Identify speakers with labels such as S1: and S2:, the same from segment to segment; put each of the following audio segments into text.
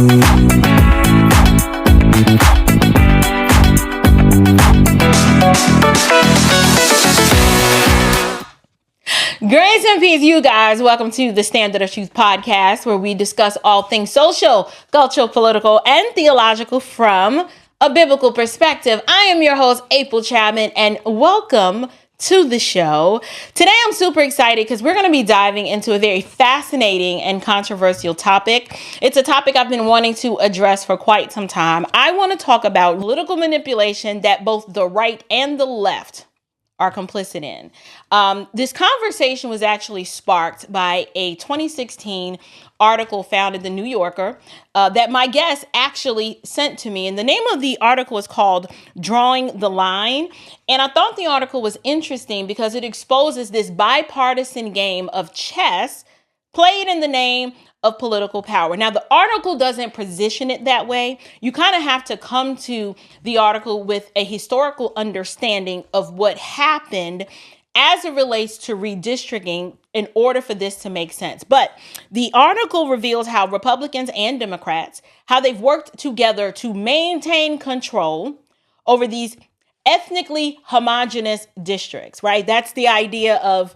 S1: Grace and peace, you guys. Welcome to the Standard of Truth podcast, where we discuss all things social, cultural, political, and theological from a biblical perspective. I am your host, April Chapman, and welcome to the show. Today, I'm super excited because we're going to be diving into a very fascinating and controversial topic. It's a topic I've been wanting to address for quite some time. I want to talk about political manipulation that both the right and the left are complicit in. This conversation was actually sparked by a 2016 article found in the New Yorker that my guest actually sent to me. And the name of the article is called Drawing the Line. And I thought the article was interesting because it exposes this bipartisan game of chess played in the name of political power. Now, the article doesn't position it that way. You kind of have to come to the article with a historical understanding of what happened as it relates to redistricting in order for this to make sense. But the article reveals how Republicans and Democrats, how they've worked together to maintain control over these ethnically homogenous districts, right? That's the idea of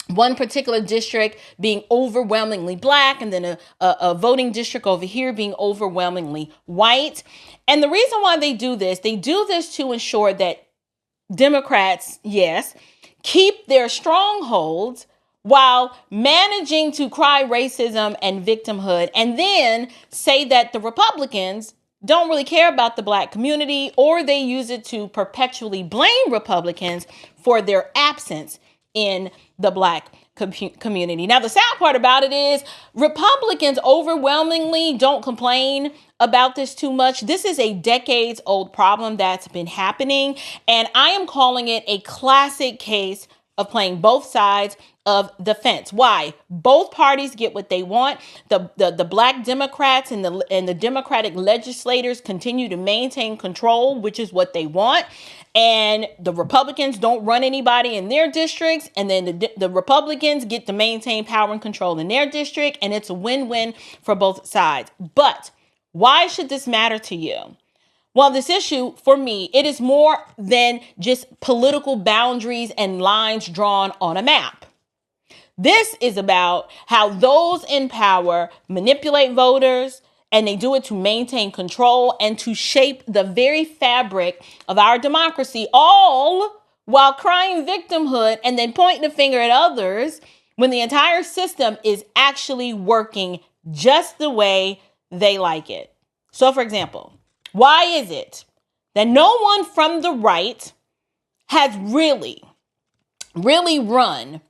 S1: one particular district being overwhelmingly black and then a voting district over here being overwhelmingly white. And the reason why they do this to ensure that Democrats, yes, keep their strongholds while managing to cry racism and victimhood, and then say that the Republicans don't really care about the black community, or they use it to perpetually blame Republicans for their absence in the black community. Now, the sad part about it is Republicans overwhelmingly don't complain about this too much. This is a decades old problem that's been happening, and I am calling it a classic case of playing both sides of the fence. Why? Both parties get what they want. The black Democrats and the Democratic legislators continue to maintain control, which is what they want. And the Republicans don't run anybody in their districts. And then the Republicans get to maintain power and control in their district. And it's a win-win for both sides. But why should this matter to you? Well, this issue, for me, it is more than just political boundaries and lines drawn on a map. This is about how those in power manipulate voters, and they do it to maintain control and to shape the very fabric of our democracy, all while crying victimhood and then pointing the finger at others when the entire system is actually working just the way they like it. So, for example, why is it that no one from the right has really run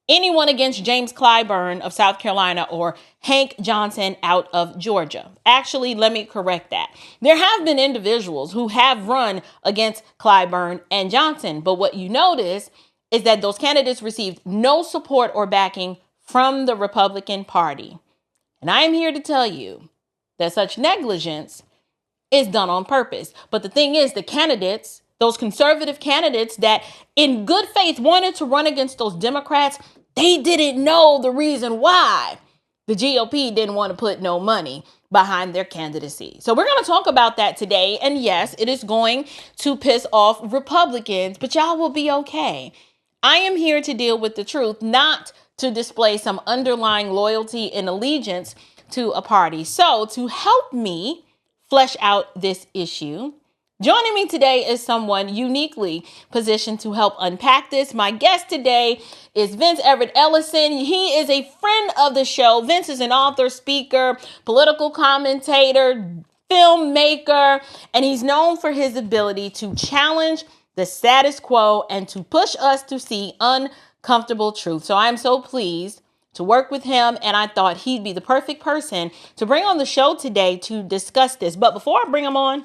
S1: anyone against James Clyburn of South Carolina or Hank Johnson out of Georgia? Actually, let me correct that. There have been individuals who have run against Clyburn and Johnson, but what you notice is that those candidates received no support or backing from the Republican Party. And I am here to tell you that such negligence is done on purpose. But the thing is, the candidates, those conservative candidates that in good faith wanted to run against those Democrats, they didn't know the reason why the GOP didn't want to put no money behind their candidacy. So we're going to talk about that today. And yes, it is going to piss off Republicans, but y'all will be okay. I am here to deal with the truth, not to display some underlying loyalty and allegiance to a party. So to help me flesh out this issue, joining me today is someone uniquely positioned to help unpack this. My guest today is Vince Everett Ellison. He is a friend of the show. Vince is an author, speaker, political commentator, filmmaker, and he's known for his ability to challenge the status quo and to push us to see uncomfortable truth. So I'm so pleased to work with him, and I thought he'd be the perfect person to bring on the show today to discuss this. But before I bring him on,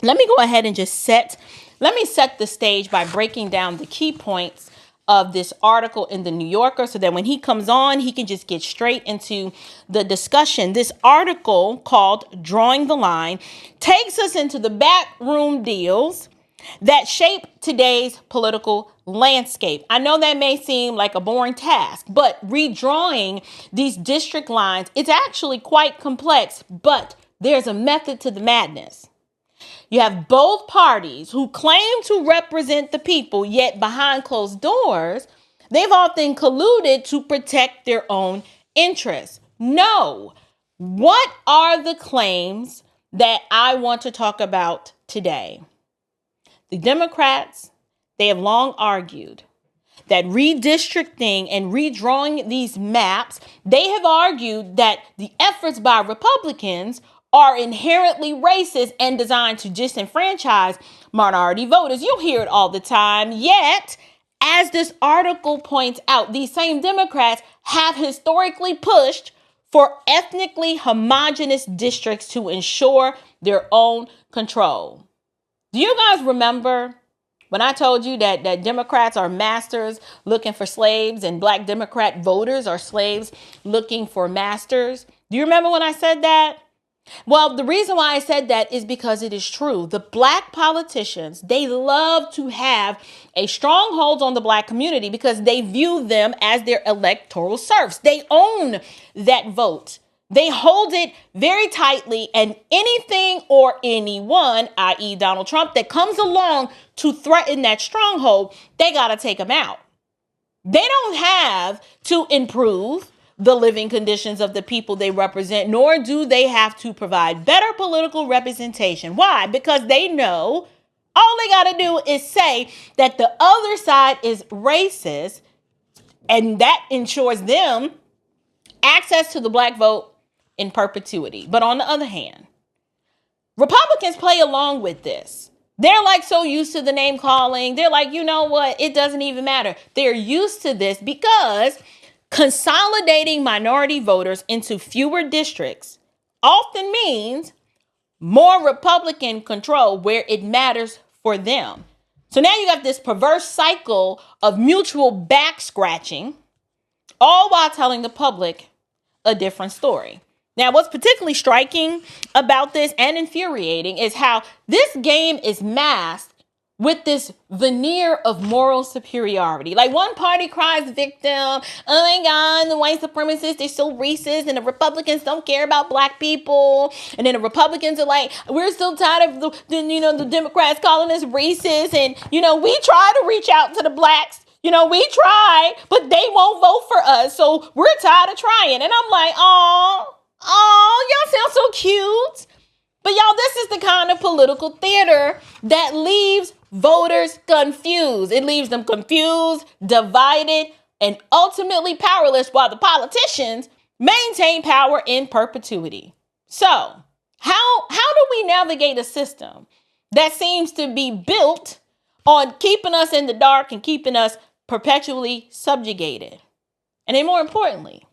S1: let me go ahead and just set the stage by breaking down the key points of this article in the New Yorker so that when he comes on, he can just get straight into the discussion. This article called Drawing the Line takes us into the backroom deals that shape today's political landscape. I know that may seem like a boring task, but redrawing these district lines, it's actually quite complex, but there's a method to the madness. You have both parties who claim to represent the people, yet behind closed doors, they've often colluded to protect their own interests. No. What are the claims that I want to talk about today? The Democrats, they have long argued that redistricting and redrawing these maps, they have argued that the efforts by Republicans are inherently racist and designed to disenfranchise minority voters. You hear it all the time. Yet, as this article points out, these same Democrats have historically pushed for ethnically homogenous districts to ensure their own control. Do you guys remember when I told you that Democrats are masters looking for slaves and Black Democrat voters are slaves looking for masters? Do you remember when I said that? Well, the reason why I said that is because it is true. The Black politicians, they love to have a stronghold on the Black community because they view them as their electoral serfs. They own that vote. They hold it very tightly, and anything or anyone, i.e. Donald Trump, that comes along to threaten that stronghold, they got to take them out. They don't have to improve the living conditions of the people they represent, nor do they have to provide better political representation. Why? Because they know all they got to do is say that the other side is racist, and that ensures them access to the Black vote in perpetuity. But on the other hand, Republicans play along with this. They're like so used to the name calling. They're like, you know what? It doesn't even matter. They're used to this because consolidating minority voters into fewer districts often means more Republican control where it matters for them. So now you have this perverse cycle of mutual back scratching, all while telling the public a different story. Now, what's particularly striking about this and infuriating is how this game is masked with this veneer of moral superiority. Like one party cries victim, oh my God, the white supremacists, they're so racist, and the Republicans don't care about Black people. And then the Republicans are like, we're still tired of the Democrats calling us racist. And, we try to reach out to the Blacks. We try, but they won't vote for us. So we're tired of trying. And I'm like, y'all sound so cute. But y'all, this is the kind of political theater that leaves voters confused. It leaves them confused, divided, and ultimately powerless while the politicians maintain power in perpetuity. So how do we navigate a system that seems to be built on keeping us in the dark and keeping us perpetually subjugated? And then more importantly,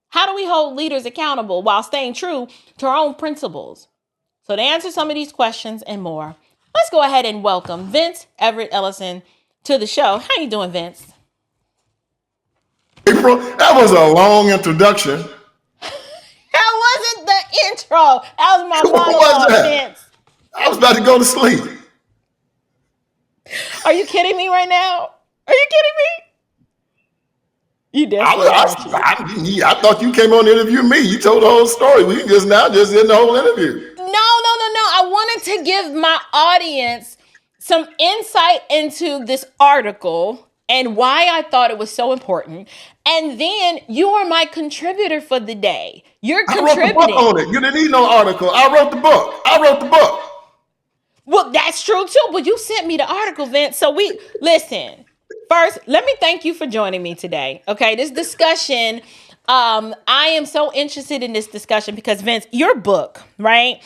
S1: how do we hold leaders accountable while staying true to our own principles? So to answer some of these questions and more, let's go ahead and welcome Vince Everett Ellison to the show. How you doing, Vince?
S2: April, that was a long introduction.
S1: That wasn't the intro. That was my monologue, Vince.
S2: I was about to go to sleep.
S1: Are you kidding me right now? Are you kidding me? You definitely
S2: I thought you came on to interview me. You told the whole story. We just in the whole interview.
S1: No. I wanted to give my audience some insight into this article and why I thought it was so important. And then you are my contributor for the day. You're contributing.
S2: I wrote the book on it. You didn't need no article. I wrote the book.
S1: Well, that's true too. But you sent me the article, Vince. So listen. First, let me thank you for joining me today. Okay, this discussion, I am so interested in this discussion because, Vince, your book, right?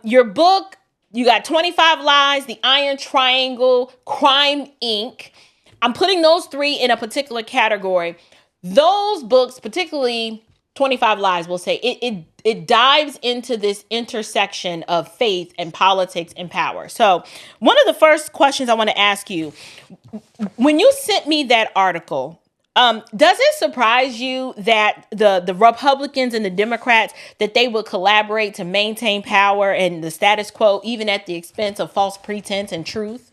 S1: Your book, you got 25 Lies, The Iron Triangle, Crime, Inc. I'm putting those three in a particular category. Those books, particularly 25 Lies, will say it dives into this intersection of faith and politics and power. So one of the first questions I want to ask you, when you sent me that article, Does it surprise you that the Republicans and the Democrats, that they would collaborate to maintain power and the status quo, even at the expense of false pretense and truth?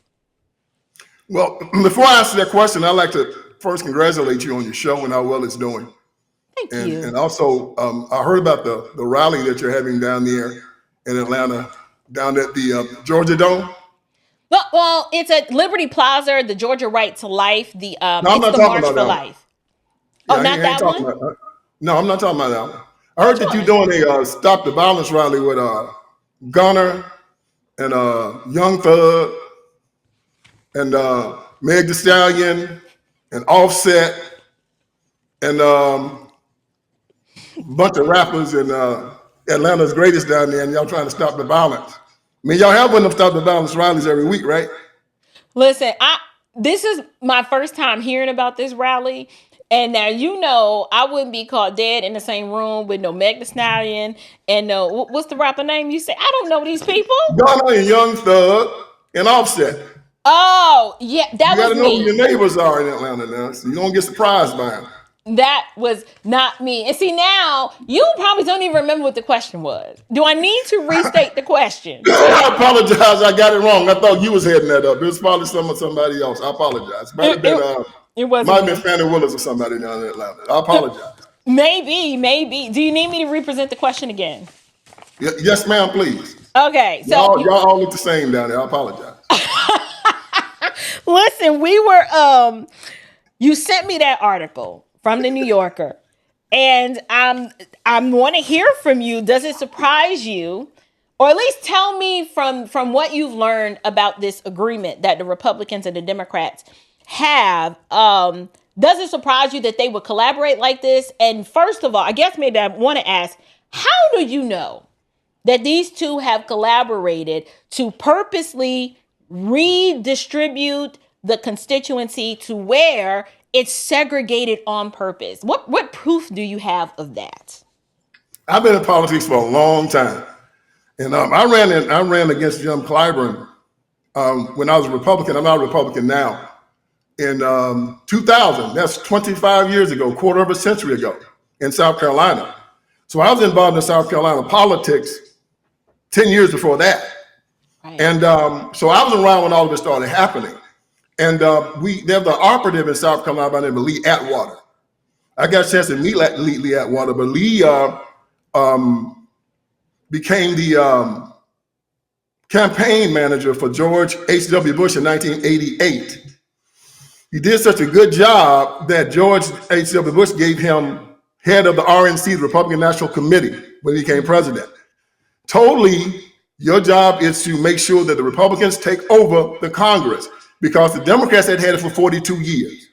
S2: Well, before I answer that question, I'd like to first congratulate you on your show and how well it's doing.
S1: Thank you.
S2: And also, I heard about the rally that you're having down there in Atlanta, down at the Georgia Dome.
S1: Well, it's at Liberty Plaza, the Georgia Right to Life, the
S2: No, I'm
S1: it's
S2: not
S1: the
S2: talking
S1: March
S2: about
S1: for
S2: that one.
S1: Life. Oh,
S2: Yeah,
S1: not that one?
S2: No, I'm not talking about that one. I heard that you're doing a Stop the Violence rally with Gunner and Young Thug and Meg Thee Stallion and Offset and a bunch of rappers in Atlanta's greatest down there, and y'all trying to stop the violence. I mean, y'all have one of them Stop the Violence rallies every week, right?
S1: Listen, this is my first time hearing about this rally. And now, I wouldn't be caught dead in the same room with no Meg Thee Stallion and no, what's the rapper name you say? I don't know these people.
S2: Gunner and Young Thug and Offset.
S1: Oh, yeah, that was me.
S2: You gotta know who your neighbors are in Atlanta now, so you don't get surprised by them.
S1: That was not me. And see, now, you probably don't even remember what the question was. Do I need to restate the question?
S2: I apologize. I got it wrong. I thought you was heading that up. It was probably somebody else. I apologize.
S1: It wasn't.
S2: Might have been Fannie Willis or somebody down in Atlanta. I apologize.
S1: Maybe. Do you need me to represent the question again?
S2: Yes, ma'am, please.
S1: Okay. So
S2: y'all all look the same down there. I apologize.
S1: Listen, we were you sent me that article from the New Yorker, and I want to hear from you. Does it surprise you, or at least tell me from what you've learned about this agreement that the Republicans and the Democrats have? Does it surprise you that they would collaborate like this? And first of all, I guess maybe I want to ask, how do you know that these two have collaborated to purposely redistribute the constituency to where it's segregated on purpose? What proof do you have of that?
S2: I've been in politics for a long time, and I ran against Jim Clyburn when I was a Republican. I'm not a Republican now. In 2000, that's 25 years ago, quarter of a century ago, in South Carolina. So I was involved in South Carolina politics 10 years before that. Right. And so I was around when all of this started happening. And there's the operative in South Carolina by the name of Lee Atwater. I got a chance to meet Lee Atwater, but Lee became the campaign manager for George H.W. Bush in 1988. He did such a good job that George H.W. Bush gave him head of the RNC, the Republican National Committee, when he became president. Totally, your job is to make sure that the Republicans take over the Congress, because the Democrats had had it for 42 years.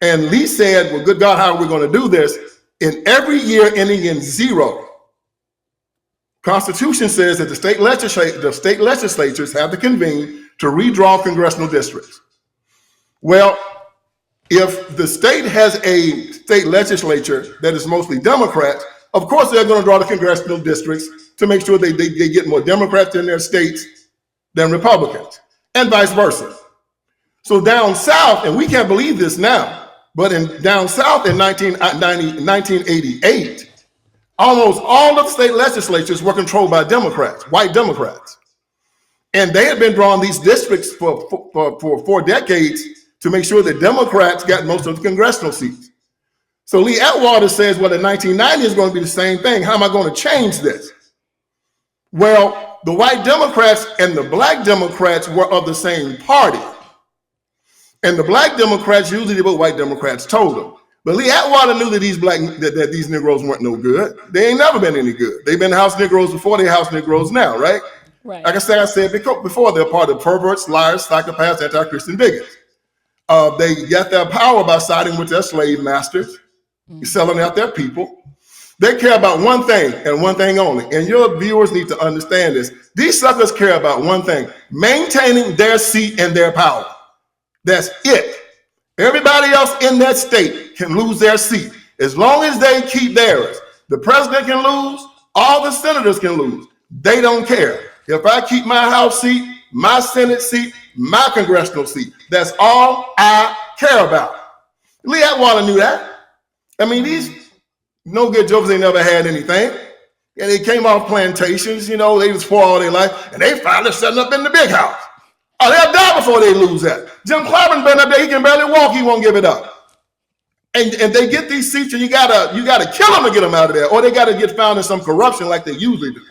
S2: And Lee said, well, good God, how are we going to do this? In every year ending in 0, Constitution says that the state legislatures have to convene to redraw congressional districts. Well, if the state has a state legislature that is mostly Democrats, of course they're going to draw the congressional districts to make sure they get more Democrats in their states than Republicans, and vice versa. So down south, and we can't believe this now, but down south in 1988, almost all of the state legislatures were controlled by Democrats, white Democrats. And they had been drawing these districts for 4 decades to make sure that Democrats got most of the congressional seats. So Lee Atwater says, well, in 1990 is going to be the same thing. How am I going to change this? Well, the white Democrats and the black Democrats were of the same party. And the black Democrats usually did what white Democrats told them. But Lee Atwater knew that these Negroes weren't no good. They ain't never been any good. They've been House Negroes before, they're House Negroes now, right? Right. Like I said before, they're part of perverts, liars, psychopaths, anti-Christian bigots. They get their power by siding with their slave masters, selling out their people. They care about one thing and one thing only. And your viewers need to understand this. These suckers care about one thing: maintaining their seat and their power. That's it. Everybody else in that state can lose their seat as long as they keep theirs. The president can lose, all the senators can lose. They don't care. If I keep my House seat, my Senate seat, my congressional seat, that's all I care about. Lee Atwater knew that. I mean, these no good jokers, they never had anything. And they came off plantations, they was poor all their life, and they finally setting up in the big house. Oh, they'll die before they lose that. Jim Clyburn been up there, he can barely walk, he won't give it up. And they get these seats, and you gotta kill them to get them out of there, or they gotta get found in some corruption like they usually do.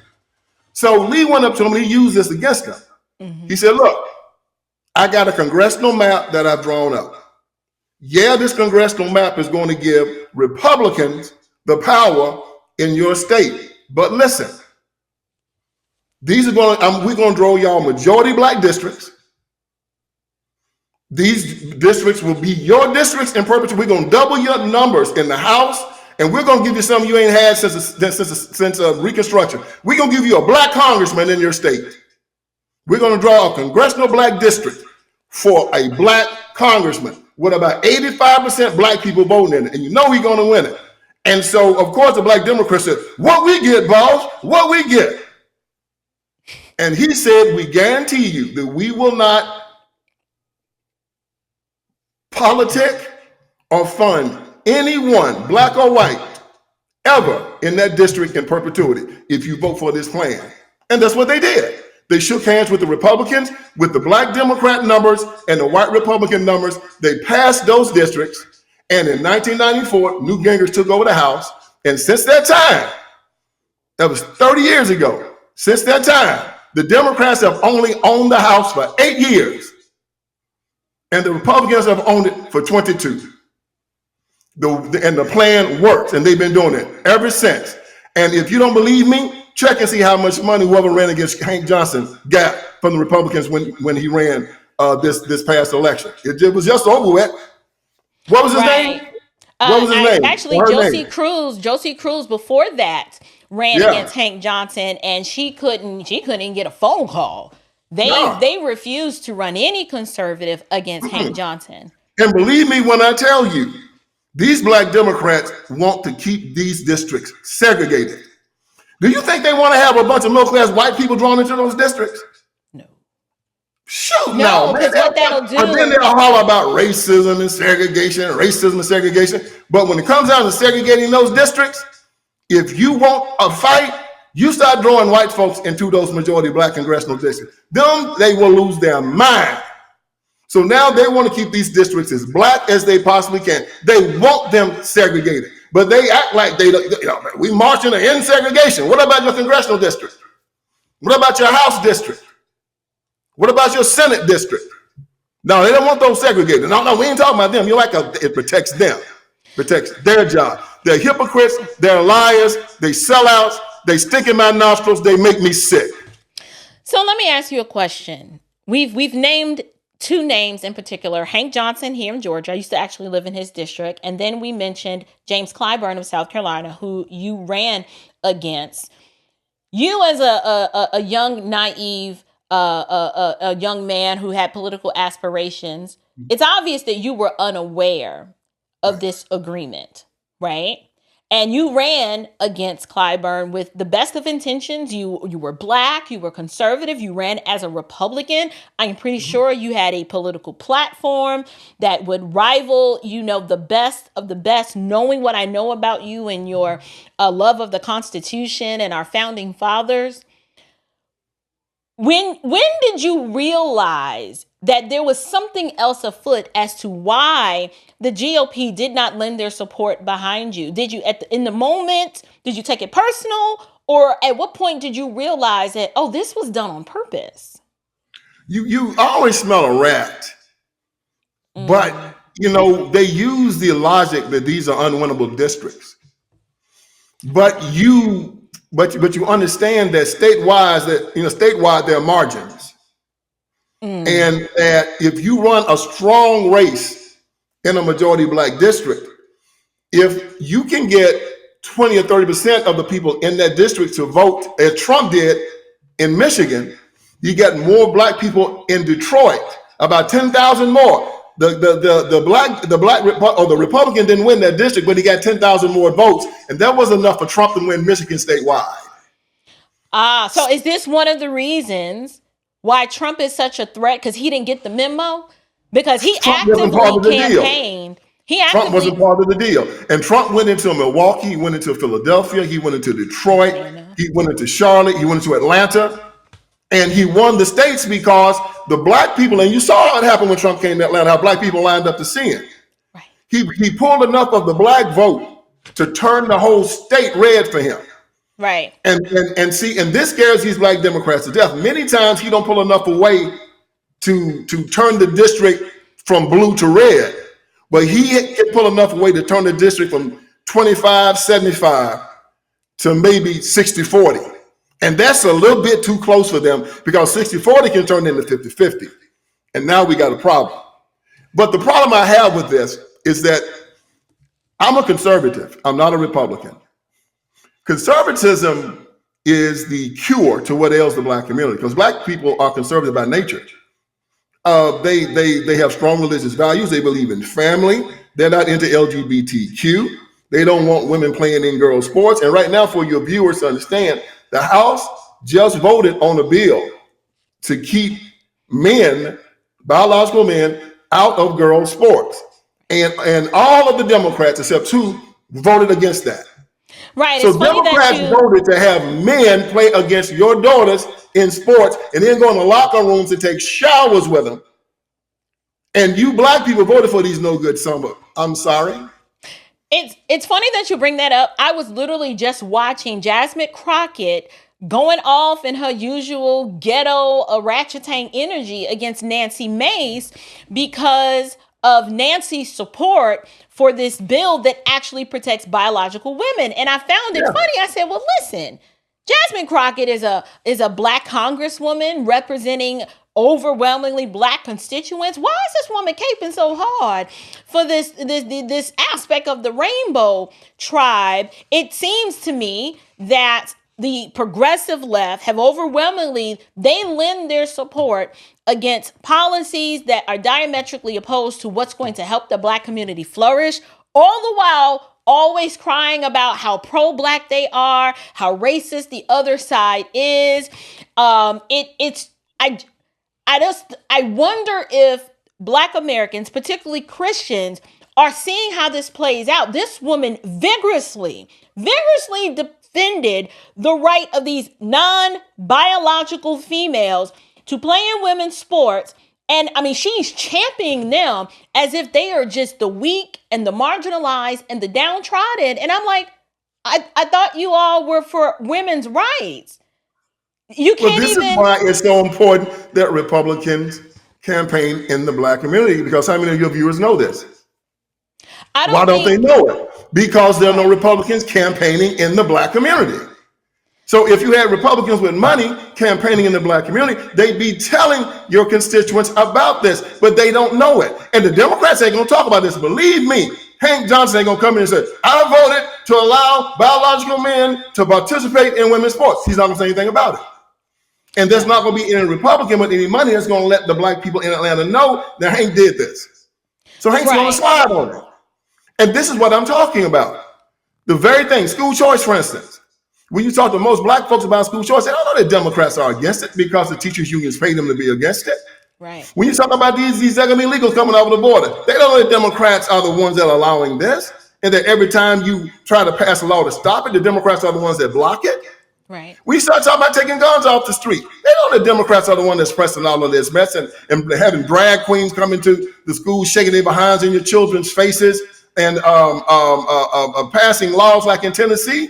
S2: So Lee went up to him, and he used this against him. Mm-hmm. He said, look, I got a congressional map that I've drawn up. Yeah, this congressional map is going to give Republicans the power in your state. But listen, we're going to draw y'all majority black districts. These districts will be your districts in perpetuity. We're going to double your numbers in the House, and we're going to give you something you ain't had since Reconstruction. We're going to give you a black congressman in your state. We're going to draw a congressional black district for a black congressman with about 85% black people voting in it, and he's going to win it. And so, of course, the black Democrats said, what we get, boss, what we get. And he said, we guarantee you that we will not politic or fund anyone, black or white, ever in that district in perpetuity if you vote for this plan. And that's what they did. They shook hands with the Republicans, with the black Democrat numbers and the white Republican numbers. They passed those districts. And in 1994, Newt Gingrich took over the House. And since that time, that was 30 years ago, since that time, the Democrats have only owned the House for 8 years. And the Republicans have owned it for 22. And the plan works, and they've been doing it ever since. And if you don't believe me, check and see how much money whoever ran against Hank Johnson got from the Republicans when he ran this past election. It was just over with. What was his name? What was his name?
S1: Actually, Josie Cruz before that ran against Hank Johnson, and she couldn't even get a phone call. They refused to run any conservative against Hank Johnson.
S2: And believe me when I tell you, these black Democrats want to keep these districts segregated. Do you think they want to have a bunch of middle-class white people drawn into those districts?
S1: No.
S2: Shoot, no, man.
S1: What that'll do.
S2: But then they'll holler about racism and segregation. But when it comes down to segregating those districts, if you want a fight, you start drawing white folks into those majority black congressional districts. They will lose their mind. So now they want to keep these districts as black as they possibly can. They want them segregated. But they act like we marching to end segregation. What about your congressional district? What about your House district? What about your Senate district? No, they don't want those segregated. No, we ain't talking about them. It protects them. Protects their job. They're hypocrites. They're liars. They sellouts. They stink in my nostrils. They make me sick.
S1: So let me ask you a question. We've named two names in particular, Hank Johnson here in Georgia. I used to actually live in his district. And then we mentioned James Clyburn of South Carolina, who you ran against. You as a young, naive, a young man who had political aspirations, it's obvious that you were unaware of this agreement, right? And you ran against Clyburn with the best of intentions. You were black, you were conservative, you ran as a Republican. I'm pretty sure you had a political platform that would rival, the best of the best, knowing what I know about you and your love of the Constitution and our founding fathers. When did you realize that there was something else afoot as to why the GOP did not lend their support behind you? Did you, in the moment, did you take it personal? Or at what point did you realize that, this was done on purpose?
S2: You always smell a rat. But, they use the logic that these are unwinnable districts. But you understand that statewide there are margins. And that if you run a strong race in a majority black district, if you can get 20 or 30% of the people in that district to vote as Trump did in Michigan, you get more black people in Detroit, about 10,000 more. The Republican didn't win that district, but he got 10,000 more votes, and that was enough for Trump to win Michigan statewide.
S1: So is this one of the reasons why Trump is such a threat? Because he didn't get the memo? Because he actively campaigned.
S2: Trump wasn't part of the deal. And Trump went into Milwaukee, he went into Philadelphia, he went into Detroit, he went into Charlotte, he went into Atlanta, and he won the states because the black people, and you saw what happened when Trump came to Atlanta, how black people lined up to see him.
S1: Right.
S2: He pulled enough of the black vote to turn the whole state red for him.
S1: Right.
S2: And this scares these black Democrats to death. Many times he don't pull enough away to turn the district from blue to red. But he can pull enough away to turn the district from 25-75 to maybe 60-40. And that's a little bit too close for them because 60-40 can turn into 50-50. And now we got a problem. But the problem I have with this is that I'm a conservative. I'm not a Republican. Conservatism is the cure to what ails the black community because black people are conservative by nature. They have strong religious values. They believe in family. They're not into LGBTQ. They don't want women playing in girls' sports. And right now, for your viewers to understand, the House just voted on a bill to keep men, biological men, out of girls' sports. And all of the Democrats, except two, voted against that.
S1: Right.
S2: So Democrats voted to have men play against your daughters in sports and then go in the locker rooms and take showers with them. And you black people voted for these no good summer. I'm sorry.
S1: It's funny that you bring that up. I was literally just watching Jasmine Crockett going off in her usual ghetto ratchetang energy against Nancy Mace because of Nancy's support for this bill that actually protects biological women. And I found it funny. I said, well, listen, Jasmine Crockett is a black congresswoman representing overwhelmingly black constituents. Why is this woman caping so hard for this aspect of the rainbow tribe? It seems to me that the progressive left have overwhelmingly, they lend their support against policies that are diametrically opposed to what's going to help the black community flourish, all the while always crying about how pro-black they are, how racist the other side is. I wonder if black Americans, particularly Christians, are seeing how this plays out. This woman vigorously defended the right of these non-biological females to play in women's sports. And I mean, she's championing them as if they are just the weak and the marginalized and the downtrodden. And I'm like, I thought you all were for women's rights. You can't
S2: this is why it's so important that Republicans campaign in the black community, because how many of your viewers know this? Why don't they know it? Because there are no Republicans campaigning in the black community. So if you had Republicans with money campaigning in the black community, they'd be telling your constituents about this, but they don't know it. And the Democrats ain't gonna talk about this. Believe me, Hank Johnson ain't gonna come in and say, I voted to allow biological men to participate in women's sports. He's not gonna say anything about it. And there's not gonna be any Republican with any money that's gonna let the black people in Atlanta know that Hank did this. So Hank's gonna slide on it. And this is what I'm talking about. The very thing, school choice, for instance. When you talk to most black folks about school choice, they don't know that Democrats are against it because the teachers' unions pay them to be against it.
S1: Right.
S2: When you talk about these second illegals coming over the border, they don't know that Democrats are the ones that are allowing this, and that every time you try to pass a law to stop it, the Democrats are the ones that block it.
S1: Right.
S2: We start talking about taking guns off the street. They know the Democrats are the one that's pressing all of this mess and having drag queens come into the schools, shaking their behinds in your children's faces, and passing laws like in Tennessee.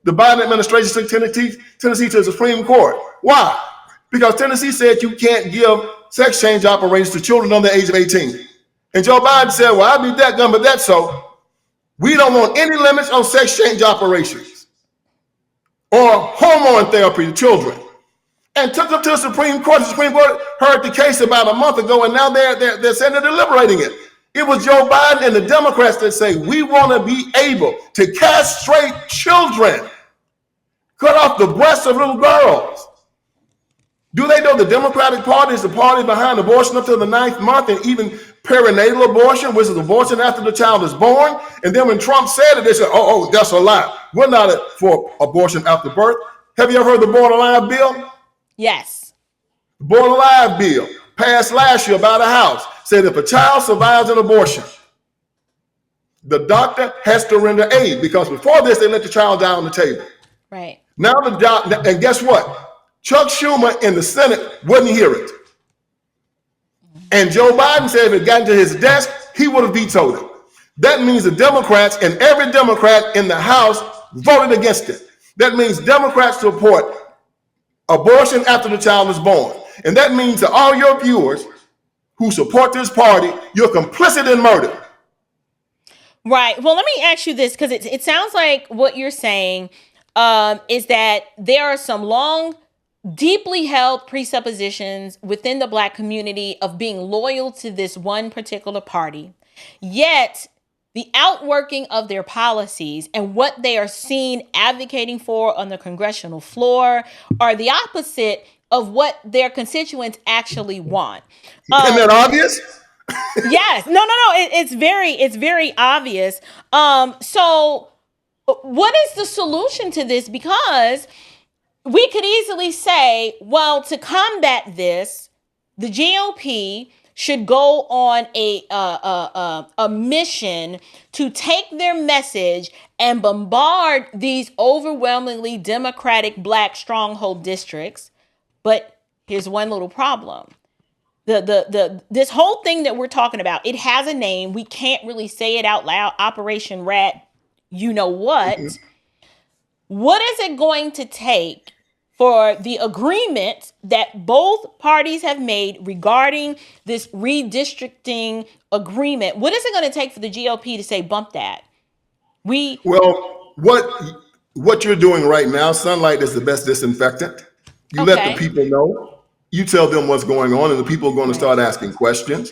S2: The Biden administration took Tennessee to the Supreme Court. Why? Because Tennessee said you can't give sex change operations to children under the age of 18. And Joe Biden said, well, I'll be that gun, but that's so. We don't want any limits on sex change operations or hormone therapy to children. And took them to the Supreme Court. The Supreme Court heard the case about a month ago, and now they're saying they're deliberating it. It was Joe Biden and the Democrats that say, we want to be able to castrate children, cut off the breasts of little girls. Do they know the Democratic Party is the party behind abortion up to the 9th month and even perinatal abortion, which is abortion after the child is born? And then when Trump said it, they said, oh, that's a lie. We're not for abortion after birth. Have you ever heard the Born Alive bill?
S1: Yes.
S2: The Born Alive bill passed last year by the House said if a child survives an abortion, The doctor has to render aid because before this, they let the child die on the table.
S1: Right.
S2: Now the doctor, and guess what? Chuck Schumer in the Senate wouldn't hear it. And Joe Biden said if it got to his desk, he would have vetoed it. That means the Democrats and every Democrat in the House voted against it. That means Democrats support abortion after the child is born. And that means to all your viewers who support this party, you're complicit in murder.
S1: Right. Well, let me ask you this, because it sounds like what you're saying is that there are some long, deeply held presuppositions within the Black community of being loyal to this one particular party. Yet the outworking of their policies and what they are seen advocating for on the congressional floor are the opposite of what their constituents actually want.
S2: Isn't that obvious?
S1: Yes. No. It's very obvious. So what is the solution to this? Because we could easily say, well, to combat this, the GOP should go on a mission to take their message and bombard these overwhelmingly Democratic Black stronghold districts. But here's one little problem. This whole thing that we're talking about, it has a name. We can't really say it out loud. Operation Rat, you know what? What is it going to take for the agreement that both parties have made regarding this redistricting agreement? What is it going to take for the GOP to say, bump that?
S2: Well, what you're doing right now, sunlight is the best disinfectant. You let the people know. You tell them what's going on, and the people are going to start asking questions.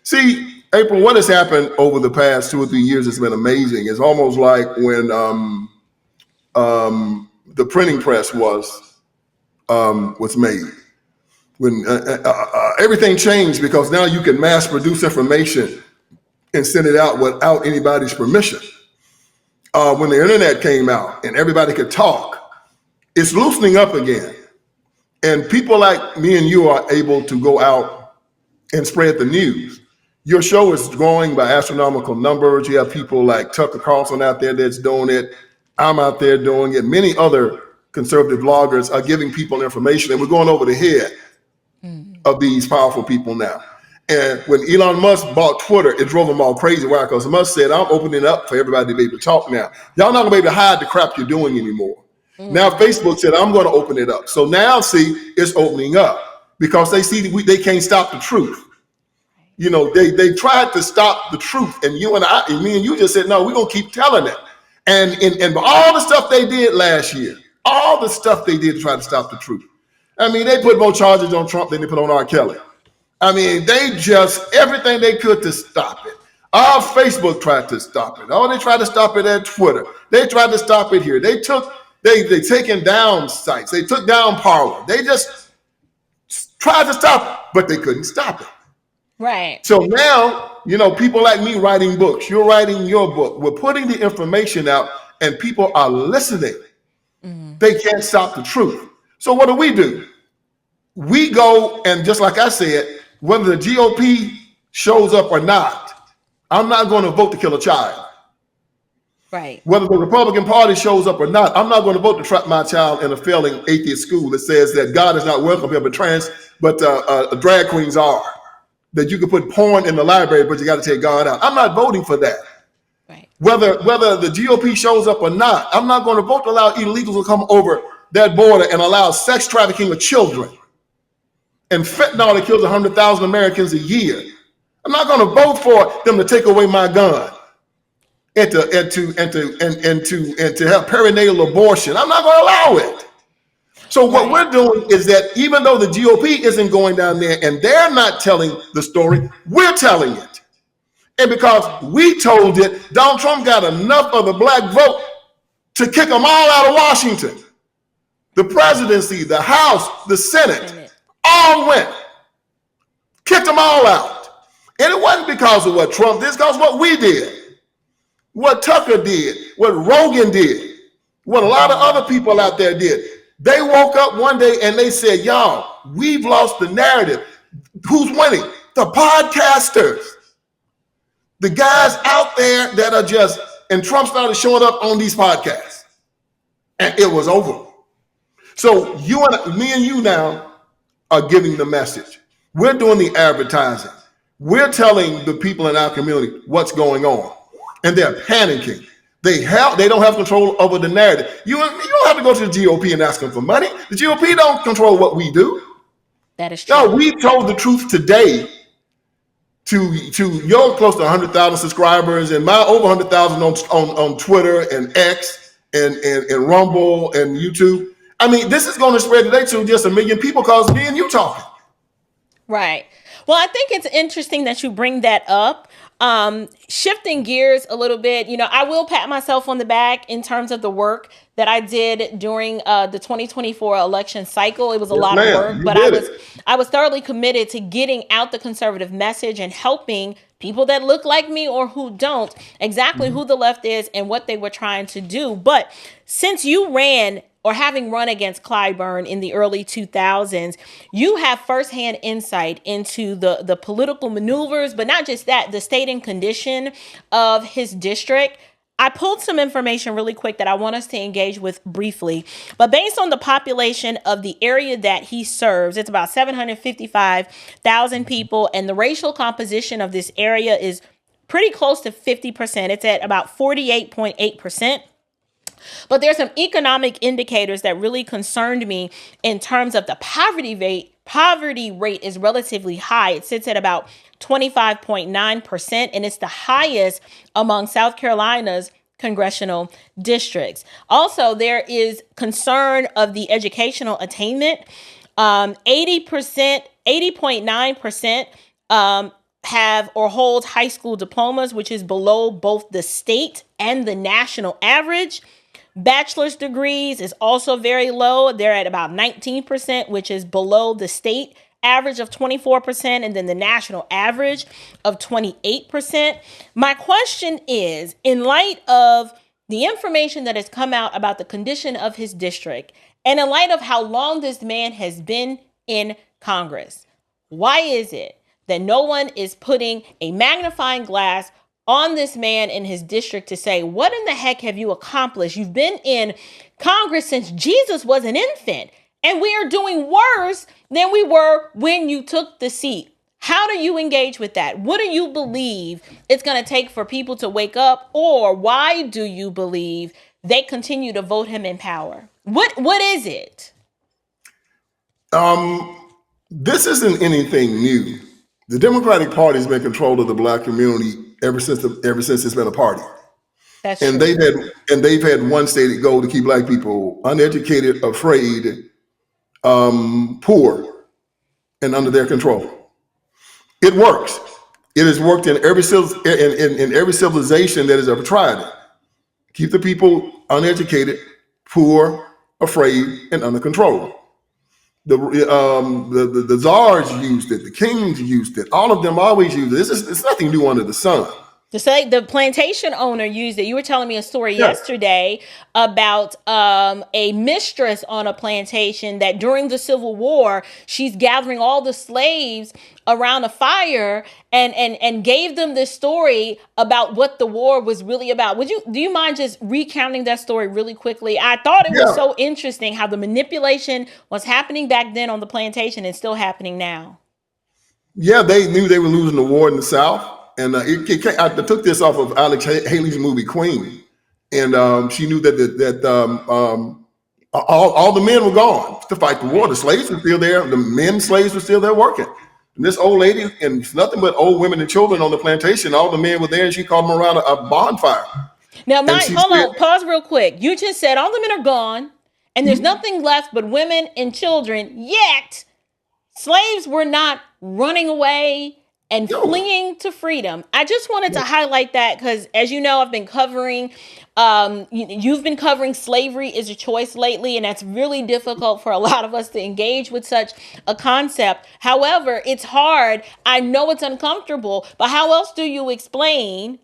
S2: See, April, what has happened over the past 2 or 3 years has been amazing. It's almost like when the printing press was made. When everything changed because now you can mass produce information and send it out without anybody's permission. When the internet came out and everybody could talk, it's loosening up again. And people like me and you are able to go out and spread the news. Your show is growing by astronomical numbers. You have people like Tucker Carlson out there that's doing it. I'm out there doing it. Many other conservative bloggers are giving people information, and we're going over the head of these powerful people now. And when Elon Musk bought Twitter, it drove them all crazy. Why? Because Musk said, I'm opening it up for everybody to be able to talk now. Y'all not gonna be able to hide the crap you're doing anymore. Now Facebook said, I'm going to open it up. So now, see, it's opening up because they see they can't stop the truth. You know, they tried to stop the truth, and me and you just said, no, we're going to keep telling it. And all the stuff they did last year, all the stuff they did to try to stop the truth. I mean, they put more charges on Trump than they put on R. Kelly. I mean, they just, everything they could to stop it. Our Facebook tried to stop it. Oh, they tried to stop it at Twitter. They tried to stop it here. They taken down sites. They took down Parler. They just tried to stop it, but they couldn't stop it.
S1: Right.
S2: So now, you know, people like me writing books, you're writing your book. We're putting the information out and people are listening. They can't stop the truth. So what do? We go, and just like I said, whether the GOP shows up or not, I'm not going to vote to kill a child.
S1: Right. Whether
S2: the Republican Party shows up or not, I'm not going to vote to trap my child in a failing atheist school that says that God is not welcome here, but drag queens are. That you can put porn in the library, but you got to take God out. I'm not voting for that.
S1: Right.
S2: Whether the GOP shows up or not, I'm not going to vote to allow illegals to come over that border and allow sex trafficking of children and fentanyl that kills 100,000 Americans a year. I'm not going to vote for them to take away my gun. And to have perinatal abortion. I'm not going to allow it. So what we're doing is that even though the GOP isn't going down there and they're not telling the story, we're telling it. And because we told it, Donald Trump got enough of the black vote to kick them all out of Washington. The presidency, the House, the Senate, all went. Kicked them all out. And it wasn't because of what Trump did, it's because of what we did. What Tucker did, what Rogan did, what a lot of other people out there did. They woke up one day and they said, y'all, we've lost the narrative. Who's winning? The podcasters. The guys out there that are just, and Trump started showing up on these podcasts, and it was over. So me and you now are giving the message. We're doing the advertising. We're telling the people in our community what's going on, and they're panicking. They don't have control over the narrative. You don't have to go to the GOP and ask them for money. The GOP don't control what we do.
S1: That is true.
S2: No, we told the truth today to your close to 100,000 subscribers and my over 100,000 on Twitter and X and Rumble and YouTube. I mean, this is going to spread today to just 1 million people because me and you talking.
S1: Right. Well, I think it's interesting that you bring that up. Shifting gears a little bit, I will pat myself on the back in terms of the work that I did during the 2024 election cycle. It was a lot of work, but I was thoroughly committed to getting out the conservative message and helping people that look like me or who don't, exactly who the left is and what they were trying to do. But since you ran, or having run against Clyburn in the early 2000s, you have firsthand insight into the political maneuvers, but not just that, the state and condition of his district. I pulled some information really quick that I want us to engage with briefly. But based on the population of the area that he serves, it's about 755,000 people, and the racial composition of this area is pretty close to 50%. It's at about 48.8%. But there's some economic indicators that really concerned me in terms of the poverty rate. Poverty rate is relatively high. It sits at about 25.9%, and it's the highest among South Carolina's congressional districts. Also, there is concern of the educational attainment. 80.9% have or hold high school diplomas, which is below both the state and the national average. Bachelor's degrees is also very low. They're at about 19%, which is below the state average of 24%, and then the national average of 28%. My question is, in light of the information that has come out about the condition of his district, and in light of how long this man has been in Congress, why is it that no one is putting a magnifying glass on this man in his district to say, what in the heck have you accomplished? You've been in Congress since Jesus was an infant, and we are doing worse than we were when you took the seat. How do you engage with that? What do you believe it's going to take for people to wake up, or why do you believe they continue to vote him in power? What is it?
S2: This isn't anything new. The Democratic Party has been in control of the Black community ever since it's been a party.
S1: That's
S2: and
S1: true.
S2: they've had one stated goal to keep Black people uneducated, afraid, poor, and under their control. It works. It has worked in every civilization that has ever tried it. Keep the people uneducated, poor, afraid, and under control. The czars used it. The kings used it. All of them always used it. It's nothing new under the sun.
S1: To say the plantation owner used it. You were telling me a story yesterday about a mistress on a plantation that during the Civil War, she's gathering all the slaves around a fire and gave them this story about what the war was really about. Do you mind just recounting that story really quickly? I thought it was so interesting how the manipulation was happening back then on the plantation and still happening now.
S2: Yeah, they knew they were losing the war in the South. And I took this off of Alex Haley's movie Queen, and she knew that all the men were gone to fight the war. The slaves were still there. The men slaves were still there working. And this old lady, and it's nothing but old women and children on the plantation. All the men were there, and she called them around a bonfire.
S1: Now, hold on, pause real quick. You just said all the men are gone, and there's nothing left but women and children. Yet, slaves were not running away and fleeing to freedom. I just wanted to highlight that because, as you know, I've been covering, you've been covering slavery is a choice lately, and that's really difficult for a lot of us to engage with such a concept. However, it's hard. I know it's uncomfortable, but how else do you explain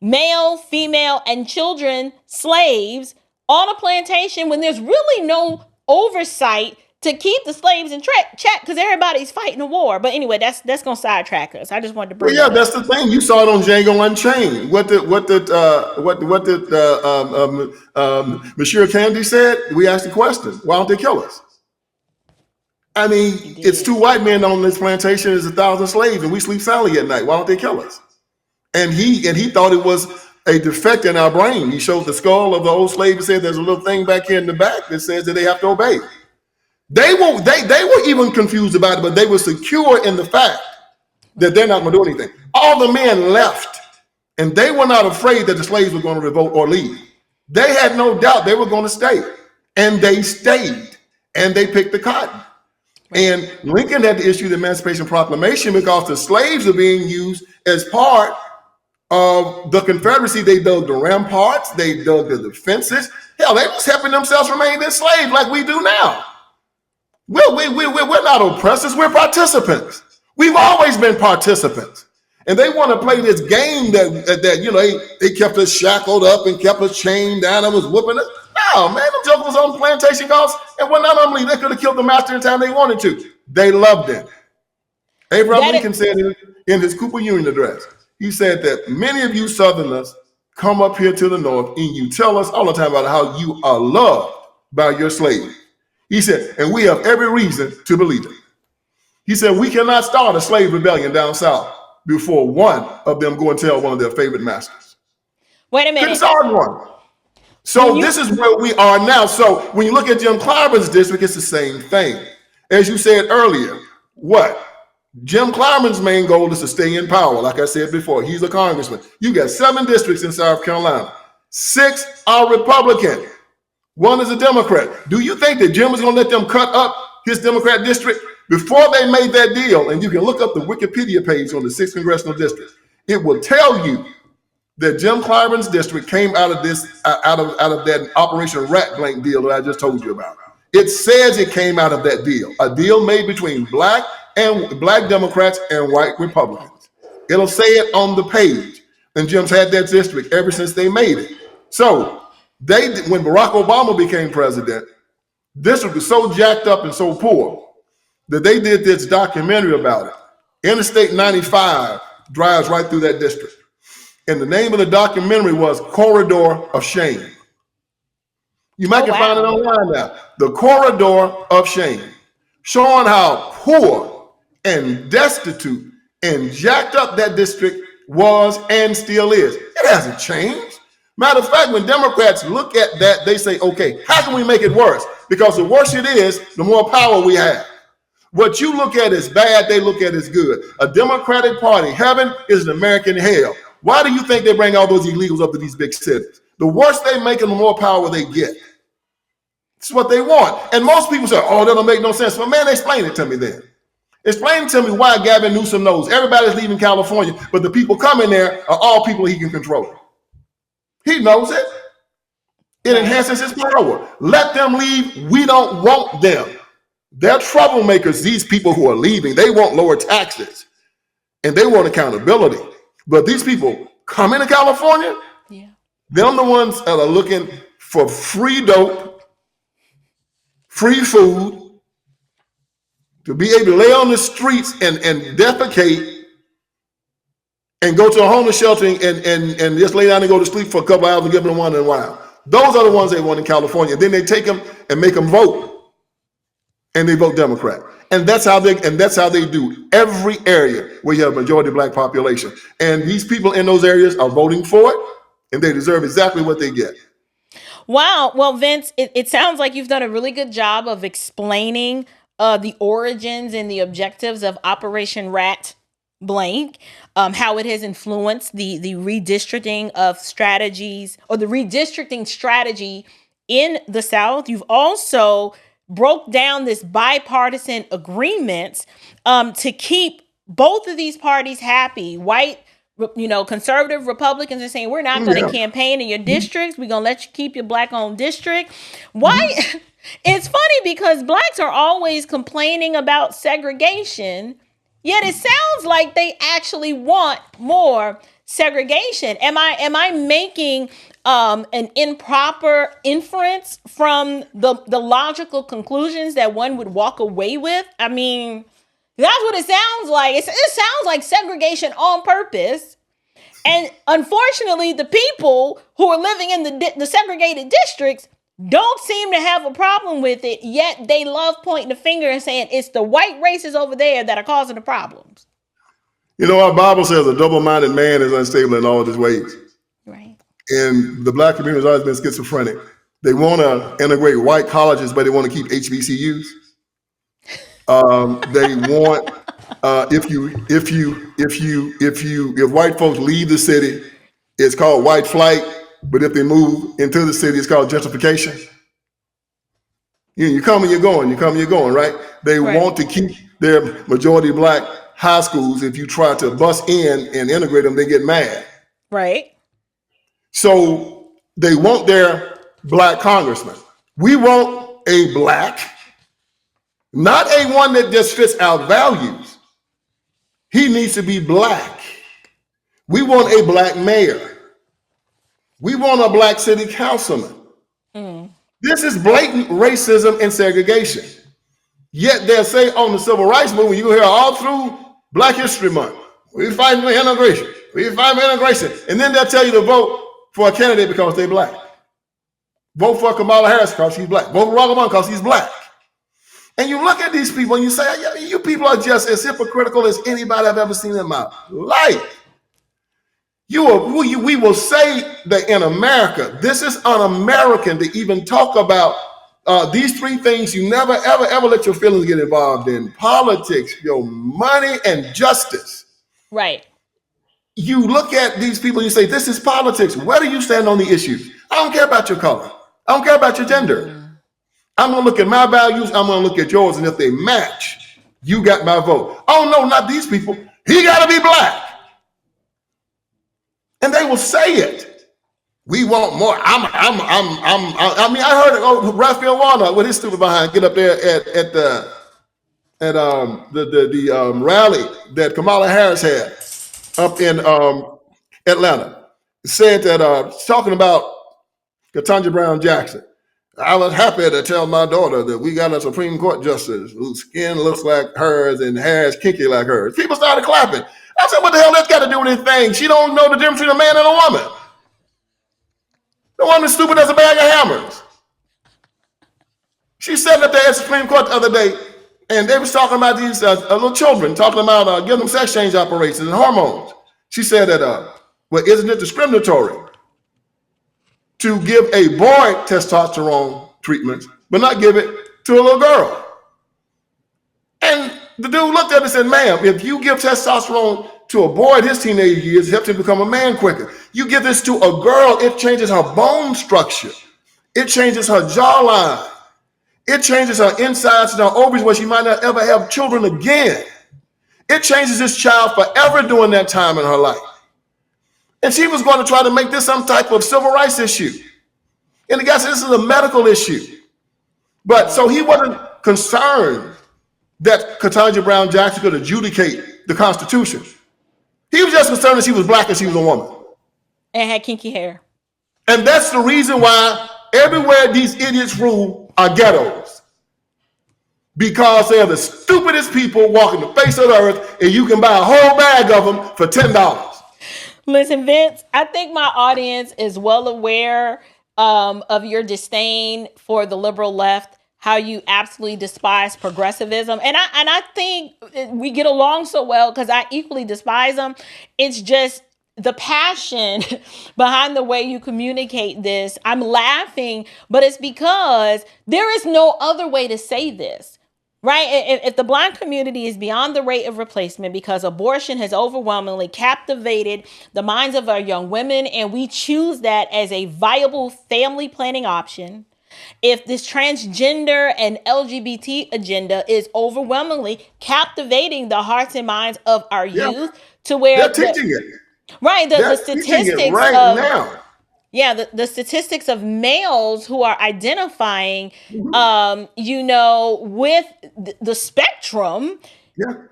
S1: male, female, and children slaves on a plantation when there's really no oversight to keep the slaves in check because everybody's fighting a war. But anyway, that's gonna sidetrack us. I just wanted to
S2: Well,
S1: bring
S2: yeah,
S1: that
S2: that's
S1: up.
S2: the thing. You saw it on Django Unchained. What did Monsieur Kennedy said? We asked the question: why don't they kill us? I mean, it's 2 white men on this plantation. There's 1,000 slaves, and we sleep soundly at night. Why don't they kill us? And he thought it was a defect in our brain. He showed the skull of the old slave and said there's a little thing back here in the back that says that they have to obey. They were even confused about it, but they were secure in the fact that they're not going to do anything. All the men left, and they were not afraid that the slaves were going to revolt or leave. They had no doubt they were going to stay, and they stayed, and they picked the cotton. And Lincoln had to issue the Emancipation Proclamation because the slaves are being used as part of the Confederacy. They dug the ramparts, they dug the defenses. Hell, they was helping themselves remain enslaved like we do now. We're not oppressors, we're participants. We've always been participants. And they want to play this game that they kept us shackled up and kept us chained down and was whooping us. No, man, them jokers was on plantation golf, and when not only they could have killed the master anytime they wanted to. They loved him. Abraham Lincoln said in his Cooper Union address, he said that many of you Southerners come up here to the North and you tell us all the time about how you are loved by your slaves. He said, and we have every reason to believe it. He said, we cannot start a slave rebellion down South before one of them go and tell one of their favorite masters.
S1: Wait a minute.
S2: Couldn't start one. So this is where we are now. So when you look at Jim Clyburn's district, it's the same thing. As you said earlier, what? Jim Clyburn's main goal is to stay in power. Like I said before, he's a congressman. You got 7 districts in South Carolina. 6 are Republican. 1 is a Democrat. Do you think that Jim is going to let them cut up his Democrat district? Before they made that deal, and you can look up the Wikipedia page on the 6th Congressional District, it will tell you that Jim Clyburn's district came out of that Operation Rat Blank deal that I just told you about. It says it came out of that deal, a deal made between black Democrats and white Republicans. It'll say it on the page. And Jim's had that district ever since they made it. So when Barack Obama became president, district was so jacked up and so poor that they did this documentary about it. Interstate 95 drives right through that district. And the name of the documentary was Corridor of Shame. You might can find it online now. The Corridor of Shame, showing how poor and destitute and jacked up that district was and still is. It hasn't changed. Matter of fact, when Democrats look at that, they say, okay, how can we make it worse? Because the worse it is, the more power we have. What you look at as bad, they look at as good. A Democratic Party, heaven is an American hell. Why do you think they bring all those illegals up to these big cities? The worse they make them, the more power they get. It's what they want. And most people say, oh, that don't make no sense. Well, man, explain it to me then. Explain to me why Gavin Newsom knows everybody's leaving California, but the people coming there are all people he can control. He knows it. It enhances his power. Let them leave. We don't want them. They're troublemakers, these people who are leaving. They want lower taxes and they want accountability. But these people come into California, they're the ones that are looking for free dope, free food, to be able to lay on the streets and defecate and go to a homeless shelter and just lay down and go to sleep for a couple hours and give them one in a while. Those are the ones they want in California. Then they take them and make them vote. And they vote Democrat. And that's how they do every area where you have a majority black population. And these people in those areas are voting for it, and they deserve exactly what they get.
S1: Wow. Well, Vince, it sounds like you've done a really good job of explaining the origins and the objectives of Operation Rat Blank, how it has influenced the redistricting of strategies or the redistricting strategy in the South. You've also broke down this bipartisan agreement to keep both of these parties happy. White, conservative Republicans are saying, we're not going to campaign in your districts. We're going to let you keep your black-owned district. Why? It's funny because blacks are always complaining about segregation, yet it sounds like they actually want more segregation. Am I making an improper inference from the logical conclusions that one would walk away with? I mean, that's what it sounds like. It sounds like segregation on purpose. And unfortunately, the people who are living in the segregated districts don't seem to have a problem with it, yet they love pointing the finger and saying it's the white races over there that are causing the problems.
S2: You know, our Bible says a double-minded man is unstable in all of his ways.
S1: Right.
S2: And the black community has always been schizophrenic. They want to integrate white colleges, but they want to keep HBCUs. They want if white folks leave the city, it's called white flight. But if they move into the city, it's called gentrification. You come and you're going. You come and you're going. Right? They want to keep their majority black high schools. If you try to bust in and integrate them, they get mad.
S1: Right.
S2: So they want their black congressman. We want a black, not a one that just fits our values. He needs to be black. We want a black mayor. We want a black city councilman. This is blatant racism and segregation. Yet they'll say on the civil rights movement, you hear all through Black History Month, we fight for integration. We fight for integration. And then they'll tell you to vote for a candidate because they're black. Vote for Kamala Harris because she's black. Vote for Barack Obama because he's black. And you look at these people and you say, yeah, you people are just as hypocritical as anybody I've ever seen in my life. We will say that in America, this is un-American to even talk about these three things. You never, ever, ever let your feelings get involved in: politics, your money, and justice.
S1: Right.
S2: You look at these people and you say, this is politics. Where do you stand on the issues? I don't care about your color. I don't care about your gender. I'm going to look at my values. I'm going to look at yours. And if they match, you got my vote. Oh, no, not these people. He got to be black. And they will say it. We want more. I mean, I heard Raphael Warnock with his stupid behind get up there at the rally that Kamala Harris had up in Atlanta. Said that talking about Ketanji Brown Jackson. I was happy to tell my daughter that we got a Supreme Court justice whose skin looks like hers and hair is kinky like hers. People started clapping. I said, what the hell that's got to do with anything? She don't know the difference between a man and a woman. The woman's stupid as a bag of hammers. She said up there at the Supreme Court the other day, and they was talking about these little children, talking about giving them sex change operations and hormones. She said that, well, isn't it discriminatory to give a boy testosterone treatments, but not give it to a little girl? And the dude looked at it and said, ma'am, if you give testosterone to a boy in his teenage years, it helps him become a man quicker. You give this to a girl, it changes her bone structure. It changes her jawline. It changes her insides and her ovaries where she might not ever have children again. It changes this child forever during that time in her life. And she was going to try to make this some type of civil rights issue. And the guy said, this is a medical issue. But so he wasn't concerned that Ketanji Brown Jackson could adjudicate the Constitution. He was just concerned that she was black and she was a woman.
S1: And had kinky hair.
S2: And that's the reason why everywhere these idiots rule are ghettos. Because they are the stupidest people walking the face of the earth, and you can buy a whole bag of them for $10.
S1: Listen, Vince, I think my audience is well aware of your disdain for the liberal left, how you absolutely despise progressivism. And I think we get along so well because I equally despise them. It's just the passion behind the way you communicate this. I'm laughing, but it's because there is no other way to say this. Right? If the Black community is beyond the rate of replacement because abortion has overwhelmingly captivated the minds of our young women, and we choose that as a viable family planning option, if this transgender and LGBT agenda is overwhelmingly captivating the hearts and minds of our youth to where
S2: they're teaching it.
S1: Right. The statistics
S2: right
S1: of,
S2: now.
S1: Yeah, the statistics of males who are identifying, with the spectrum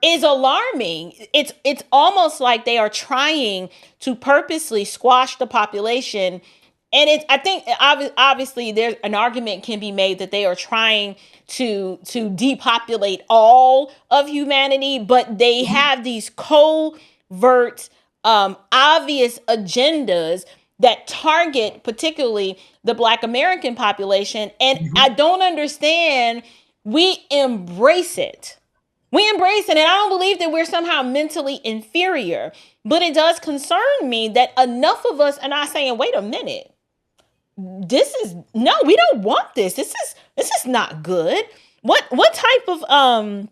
S1: is alarming. It's almost like they are trying to purposely squash the population. And I think obviously there's an argument can be made that they are trying to depopulate all of humanity, but they have these covert, obvious agendas that target particularly the Black American population. And I don't understand. We embrace it. We embrace it, and I don't believe that we're somehow mentally inferior. But it does concern me that enough of us are not saying, wait a minute, we don't want this. This is not good. What type of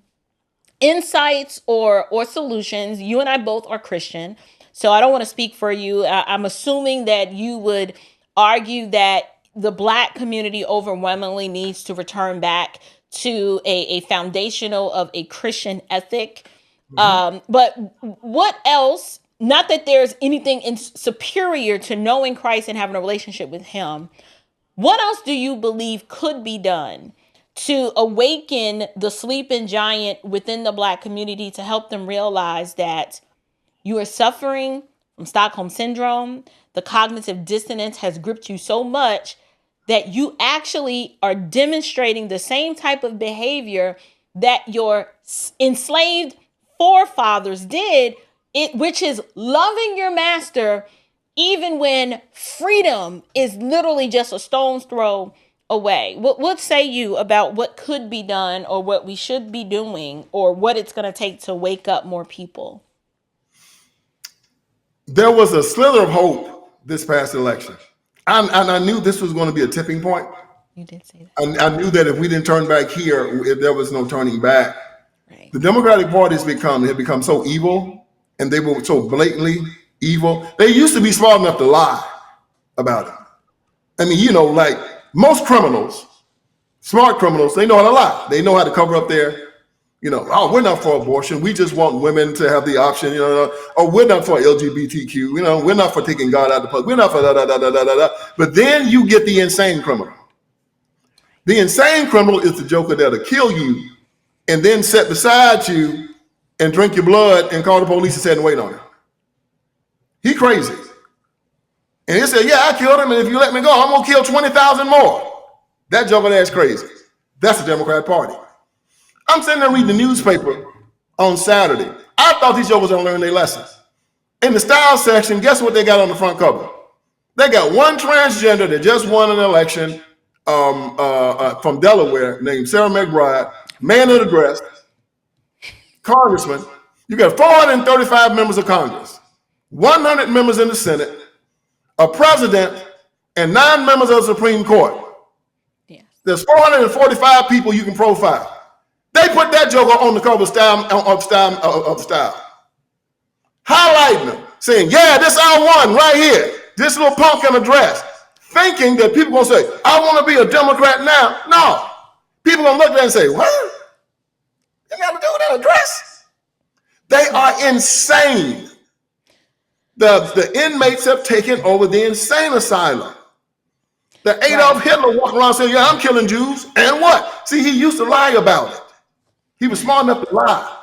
S1: insights or solutions? You and I both are Christian, so I don't want to speak for you. I'm assuming that you would argue that the Black community overwhelmingly needs to return back to a foundational of a Christian ethic. But what else? Not that there's anything superior to knowing Christ and having a relationship with him. What else do you believe could be done to awaken the sleeping giant within the Black community to help them realize that you are suffering from Stockholm Syndrome? The cognitive dissonance has gripped you so much that you actually are demonstrating the same type of behavior that your enslaved forefathers did, which is loving your master even when freedom is literally just a stone's throw away. What say you about what could be done, or what we should be doing, or what it's going to take to wake up more people?
S2: There was a slither of hope this past election. And I knew this was going to be a tipping point.
S1: You did say that.
S2: I knew that if we didn't turn back here, there was no turning back.
S1: Right.
S2: The Democratic Party had become so evil, and they were so blatantly evil. They used to be smart enough to lie about it. I mean, like most criminals, smart criminals, they know how to lie. They know how to cover up their, we're not for abortion. We just want women to have the option, or we're not for LGBTQ, we're not for taking God out of the public. We're not for da-da-da-da-da-da. But then you get the insane criminal. The insane criminal is the joker that'll kill you and then sit beside you and drink your blood and call the police and sit and wait on him. He crazy. And he said, yeah, I killed him, and if you let me go, I'm going to kill 20,000 more. That joker that's crazy. That's the Democrat Party. I'm sitting there reading the newspaper on Saturday. I thought these jokers don't learn their lesson. In the style section, guess what they got on the front cover? They got one transgender that just won an election from Delaware named Sarah McBride, man of the dress, congressman. You got 435 members of Congress, 100 members in the Senate, a president, and 9 members of the Supreme Court.
S1: Yes.
S2: There's 445 people you can profile. They put that joker on the cover of Style, highlighting them, saying, yeah, this our one right here, this little punk in a dress, thinking that people going to say, I want to be a Democrat now. No. People going to look at that and say, what? You got to do with that dress? They are insane. The inmates have taken over the insane asylum. The Adolf Hitler walking around saying, yeah, I'm killing Jews. And what? See, he used to lie about it. He was smart enough to lie.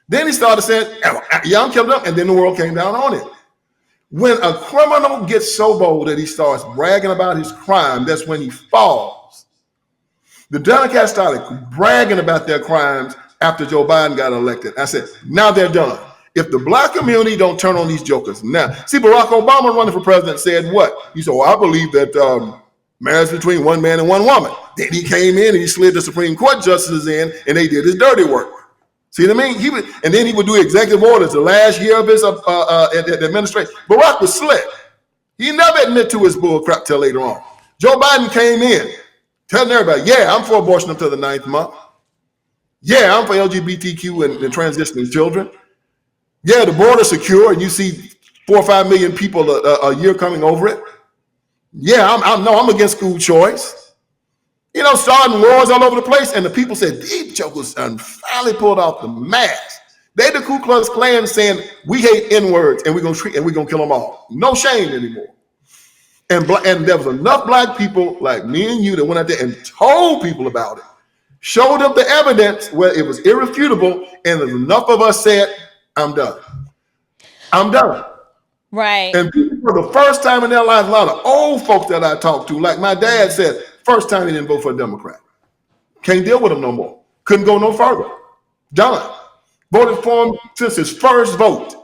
S2: Then he started saying, yeah, I'm killing them. And then the world came down on it. When a criminal gets so bold that he starts bragging about his crime, that's when he falls. The Democrats started bragging about their crimes after Joe Biden got elected. I said, now they're done. If the Black community don't turn on these jokers now. See, Barack Obama running for president said what? He said, well, I believe that marriage between one man and one woman. Then he came in and he slid the Supreme Court justices in, and they did his dirty work. See what I mean? And then he would do executive orders the last year of his administration. Barack was slick. He never admitted to his bull crap till later on. Joe Biden came in telling everybody, yeah, I'm for abortion up to the 9th month. Yeah, I'm for LGBTQ and transitioning children. Yeah, the border's secure, and you see 4 or 5 million people a year coming over it. Yeah, I'm against school choice. Starting wars all over the place, and the people said, these jokers finally pulled out the mask. They the Ku Klux Klan saying, we hate N-words, and we're gonna kill them all. No shame anymore. And there was enough Black people like me and you that went out there and told people about it. showed up the evidence where it was irrefutable, and enough of us said, I'm done. I'm done.
S1: Right.
S2: And for the first time in their lives, a lot of old folks that I talked to, like my dad said, first time he didn't vote for a Democrat. Can't deal with him no more. Couldn't go no further. Done. Voted for him since his first vote.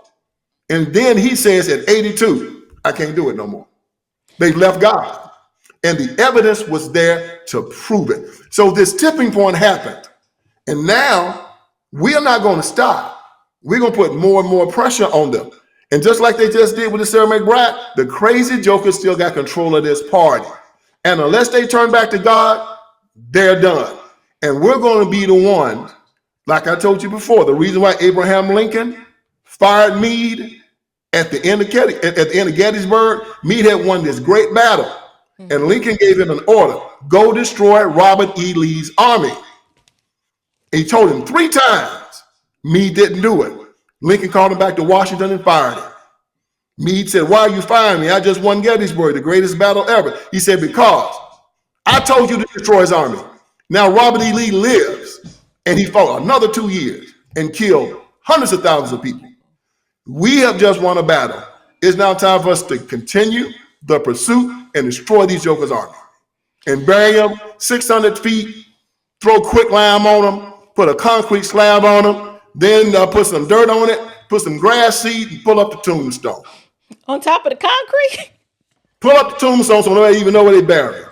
S2: And then he says at 82, I can't do it no more. They left God. And the evidence was there to prove it. So this tipping point happened. And now we are not going to stop. We're going to put more and more pressure on them. And just like they just did with the Sarah McBride, the crazy jokers still got control of this party. And unless they turn back to God, they're done. And we're going to be the ones, like I told you before, the reason why Abraham Lincoln fired Meade at the end of Gettysburg, Meade had won this great battle. And Lincoln gave him an order, go destroy Robert E. Lee's army. He told him 3 times. Meade didn't do it. Lincoln called him back to Washington and fired him. Meade said, why are you firing me? I just won Gettysburg, the greatest battle ever. He said, because I told you to destroy his army. Now Robert E. Lee lives, and he fought another 2 years and killed hundreds of thousands of people. We have just won a battle. It's now time for us to continue the pursuit and destroy these jokers' army and bury them 600 feet, throw quicklime on them, put a concrete slab on them, then put some dirt on it, put some grass seed, and pull up the tombstone.
S1: On top of the concrete?
S2: Pull up the tombstone so nobody even know where they buried them.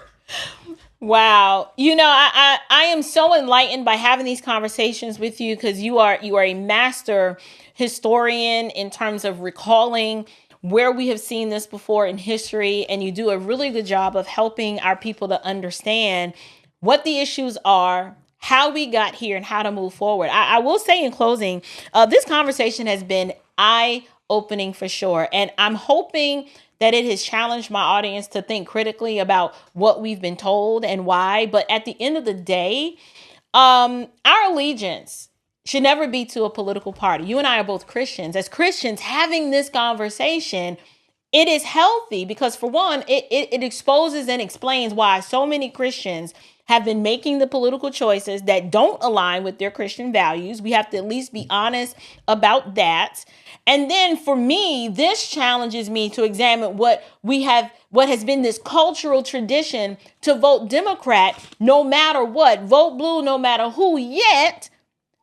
S1: Wow. You know, I am so enlightened by having these conversations with you, because you are a master historian in terms of recalling where we have seen this before in history, and you do a really good job of helping our people to understand what the issues are, how we got here, and how to move forward. I will say in closing, this conversation has been eye-opening for sure, and I'm hoping that it has challenged my audience to think critically about what we've been told and why. But at the end of the day, our allegiance should never be to a political party. You and I are both Christians. As Christians, having this conversation, it is healthy because, for one, it exposes and explains why so many Christians have been making the political choices that don't align with their Christian values. We have to at least be honest about that. And then for me, this challenges me to examine what has been this cultural tradition to vote Democrat no matter what, vote blue no matter who, yet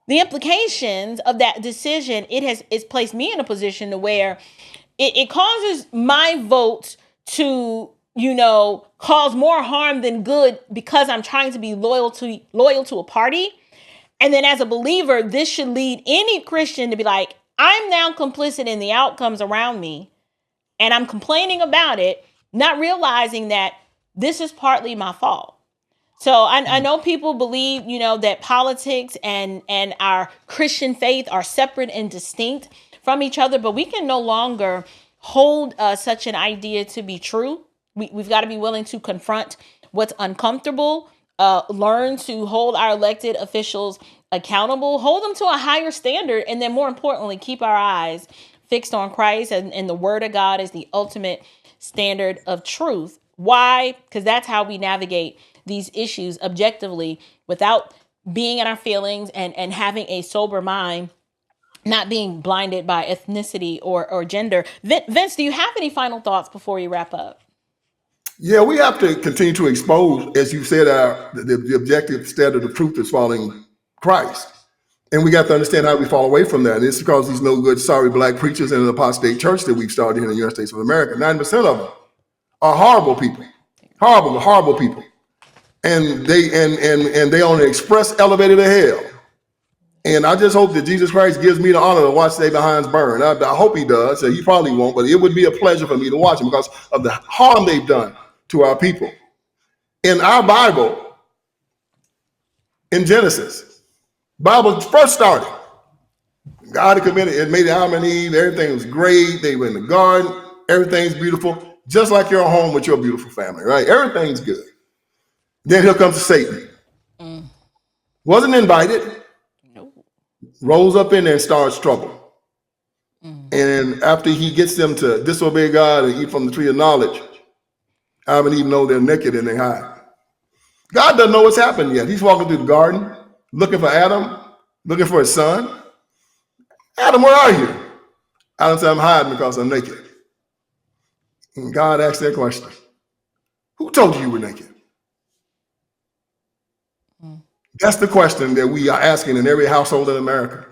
S1: the implications of that decision, it's placed me in a position to where it causes my vote to, cause more harm than good because I'm trying to be loyal to a party. And then as a believer, this should lead any Christian to be like, I'm now complicit in the outcomes around me, and I'm complaining about it, not realizing that this is partly my fault. So I know people believe, that politics and our Christian faith are separate and distinct from each other, but we can no longer hold such an idea to be true. We've got to be willing to confront what's uncomfortable, learn to hold our elected officials accountable, hold them to a higher standard, and then more importantly, keep our eyes fixed on Christ and the Word of God is the ultimate standard of truth. Why? Because that's how we navigate these issues objectively without being in our feelings and having a sober mind, not being blinded by ethnicity or gender. Vince, do you have any final thoughts before we wrap up?
S2: Yeah, we have to continue to expose, as you said, the objective standard of truth is following Christ. And we got to understand how we fall away from that. And it's because these no good, sorry black preachers in an apostate church that we've started here in the United States of America, 90% of them are horrible people. Horrible people. And they on the express elevator to hell. And I just hope that Jesus Christ gives me the honor to watch their behinds burn. I hope he does. He probably won't, but it would be a pleasure for me to watch them because of the harm they've done to our people. In our Bible, in Genesis, Bible first started, God had committed, it made Adam and Eve, everything was great. They were in the garden, everything's beautiful, just like you're at home with your beautiful family, right? Everything's good. Then here comes Satan. Wasn't invited. Rolls up in there and starts trouble. And after he gets them to disobey God and eat from the tree of knowledge, Adam and Eve know they're naked and they hide. God doesn't know what's happened yet. He's walking through the garden, looking for Adam, looking for his son. Adam, where are you? Adam said, I'm hiding because I'm naked. And God asked that question. Who told you were naked? That's the question that we are asking in every household in America.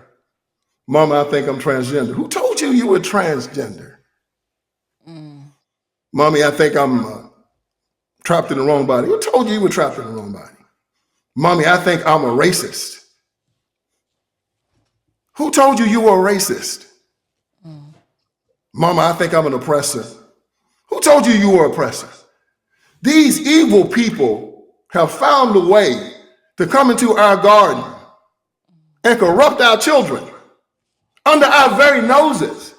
S2: Mama, I think I'm transgender. Who told you were transgender? Mommy, I think I'm trapped in the wrong body. Who told you were trapped in the wrong body? Mommy, I think I'm a racist. Who told you were a racist? Mama, I think I'm an oppressor. Who told you were an oppressor? These evil people have found a way to come into our garden and corrupt our children under our very noses.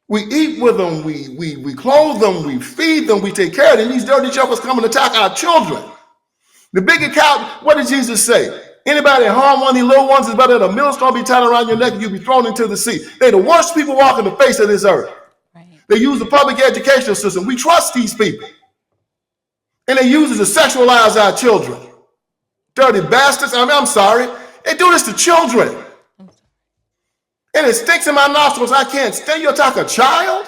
S2: We eat with them, we clothe them, we feed them, we take care of them. These dirty jokers come and attack our children. The big account, what did Jesus say? Anybody harm one of these little ones is better than a millstone be tied around your neck and you be thrown into the sea. They're the worst people walking the face of this earth. Right. They use the public educational system. We trust these people. And they use it to sexualize our children. Dirty bastards. I'm sorry. They do this to children. And it stinks in my nostrils. I can't stand you attack a child.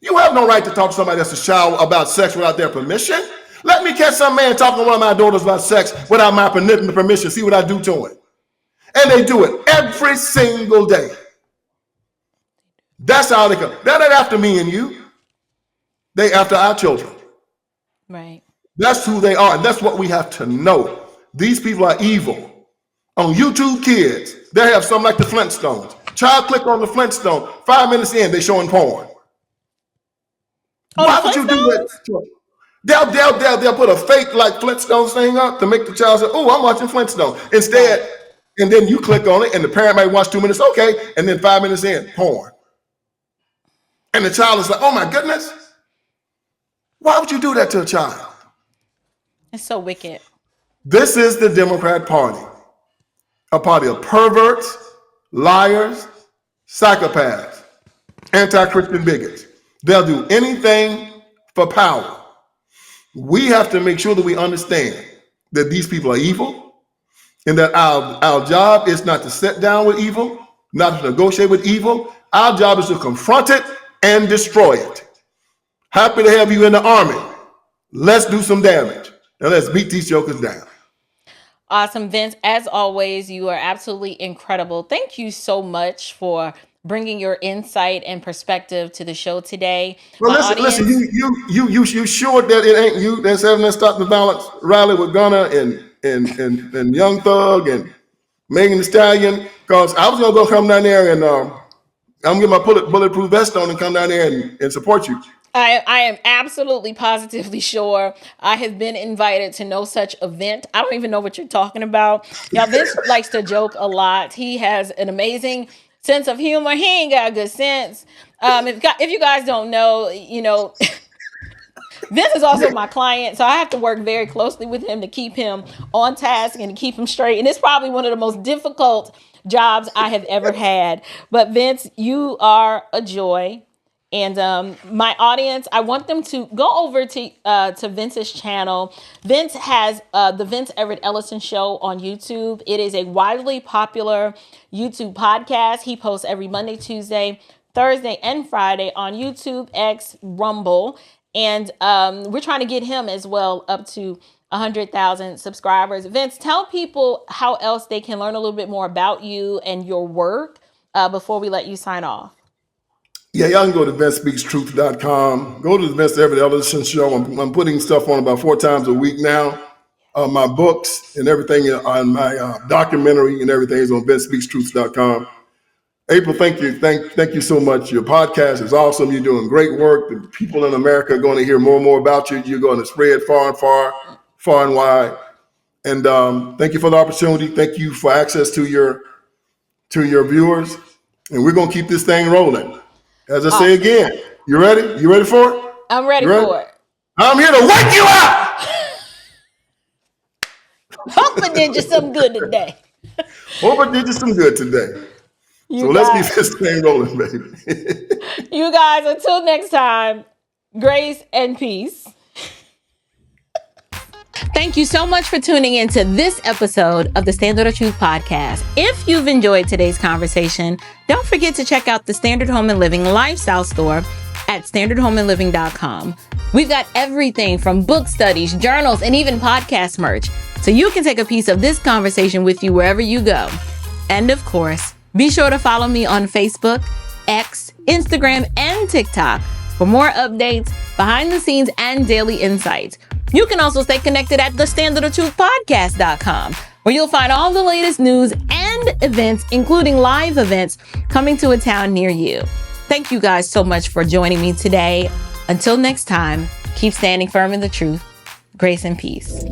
S2: You have no right to talk to somebody that's a child about sex without their permission. Let me catch some man talking to one of my daughters about sex without my permission. See what I do to him. And they do it every single day. That's how they come. They're not after me and you. They after our children.
S1: Right.
S2: That's who they are. And that's what we have to know. These people are evil. On YouTube Kids, they have something like the Flintstones. Child click on the Flintstone. 5 minutes in, they showing porn. Why would you do that? They'll put a fake like Flintstones thing up to make the child say, oh, I'm watching Flintstones. Instead, and then you click on it and the parent might watch 2 minutes, okay, and then 5 minutes in, porn. And the child is like, oh my goodness. Why would you do that to a child?
S1: It's so wicked.
S2: This is the Democrat Party. A party of perverts, liars, psychopaths, anti-Christian bigots. They'll do anything for power. We have to make sure that we understand that these people are evil and that our job is not to sit down with evil, not to negotiate with evil. Our job is to confront it and destroy it. Happy to have you in the army. Let's do some damage and let's beat these jokers down.
S1: Awesome, Vince. As always, you are absolutely incredible. Thank you so much for bringing your insight and perspective to the show today.
S2: Well, listen. You sure that it ain't you that's having that Stop the Violence rally with Gunna and Young Thug and Megan Thee Stallion? Because I was gonna come down there and I'm gonna get my bulletproof vest on and come down there and support you.
S1: I am absolutely positively sure I have been invited to no such event. I don't even know what you're talking about. Now, Vince likes to joke a lot. He has an amazing sense of humor. He ain't got good sense. If you guys don't know, Vince is also my client, so I have to work very closely with him to keep him on task and to keep him straight. And it's probably one of the most difficult jobs I have ever had. But Vince, you are a joy. And my audience, I want them to go over to Vince's channel. Vince has the Vince Everett Ellison Show on YouTube. It is a widely popular YouTube podcast. He posts every Monday, Tuesday, Thursday, and Friday on YouTube, X, Rumble. And we're trying to get him as well up to 100,000 subscribers. Vince, tell people how else they can learn a little bit more about you and your work before we let you sign off.
S2: Yeah, y'all can go to VinceSpeaksTruth.com. Go to the Vince Everett Ellison Show. I'm putting stuff on about 4 times a week now. My books and everything on my documentary and everything is on VinceSpeaksTruth.com. April, thank you. Thank you so much. Your podcast is awesome. You're doing great work. The people in America are going to hear more and more about you. You're going to spread far and wide. And thank you for the opportunity. Thank you for access to your viewers. And we're going to keep this thing rolling. As I say again, you ready? You ready for it?
S1: I'm ready for it.
S2: I'm here to wake you up.
S1: Hope I did you some good today.
S2: So let's keep this thing rolling, baby.
S1: You guys, until next time, grace and peace. Thank you so much for tuning in to this episode of the Standard of Truth podcast. If you've enjoyed today's conversation, don't forget to check out the Standard Home and Living lifestyle store at standardhomeandliving.com. We've got everything from book studies, journals, and even podcast merch, so you can take a piece of this conversation with you wherever you go. And of course, be sure to follow me on Facebook, X, Instagram, and TikTok for more updates, behind the scenes, and daily insights. You can also stay connected at thestandardofTruthpodcast.com, where you'll find all the latest news and events, including live events coming to a town near you. Thank you guys so much for joining me today. Until next time, keep standing firm in the truth. Grace and peace.